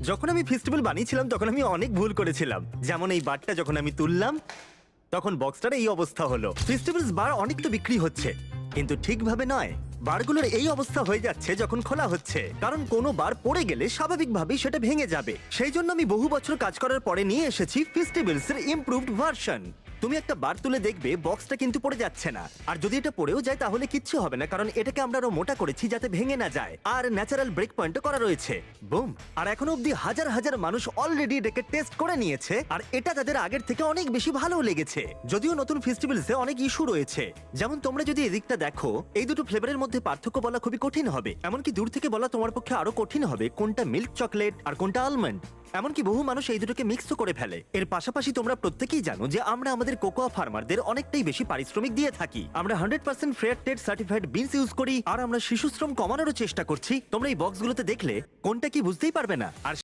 যখন আমি ফেস্টিভ্যাল বানিয়েছিলাম তখন আমি অনেক ভুল করেছিলাম, যেমন এই বারটা যখন আমি তুললাম তখন বক্সটার এই অবস্থা হলো। ফেস্টিভ্যালস বার অনেক তো বিক্রি হচ্ছে, কিন্তু ঠিকভাবে নয়। বারগুলোর এই অবস্থা হয়ে যাচ্ছে যখন খোলা হচ্ছে, কারণ কোনো বার পড়ে গেলে স্বাভাবিকভাবেই সেটা ভেঙে যাবে। সেই জন্য আমি বহু বছর কাজ করার পরে নিয়ে এসেছি ফেস্টিভ্যালস এর ইমপ্রুভড ভার্সন। তুমি একটা বার তুলে দেখবে বক্সটা কিন্তু পড়ে যাচ্ছে না, আর যদি এটা পড়েও যায় তাহলে কিচ্ছু হবে না, কারণ এটাকে আমরা আরো মোটা করেছি যাতে ভেঙে না যায়, আর ন্যাচারাল ব্রেক পয়েন্টও করা রয়েছে। বুম! আর এখনো অব্দি হাজার হাজার মানুষ অলরেডি এটাকে টেস্ট করে নিয়েছে, আর এটা তাদের আগের থেকে অনেক বেশি ভালো লেগেছে। যদিও নতুন ফেস্টিভ্যালসে অনেক ইস্যু রয়েছে, যেমন তোমরা যদি এদিকটা দেখো, এই দুটো ফ্লেভারের মধ্যে পার্থক্য বলা খুবই কঠিন হবে, এমনকি দূর থেকে বলা তোমার পক্ষে আরো কঠিন হবে কোনটা মিল্ক চকলেট আর কোনটা আলমন্ড। এমনকি বহু মানুষ এই দুটোকে মিক্সও করে ফেলে। এর পাশাপাশি তোমরা প্রত্যেকেই জানো যে আমরা আমাদের কোকোয়া ফার্মারদের অনেকটাই বেশি পারিশ্রমিক দিয়ে থাকি। আমরা 100% fair trade certified beans use করি, আর আমরা শিশু শ্রম কমানোরও চেষ্টা করছি। তোমরা এই বক্সগুলোতে দেখলে কোনটা কি বুঝতেই পারবে না। আর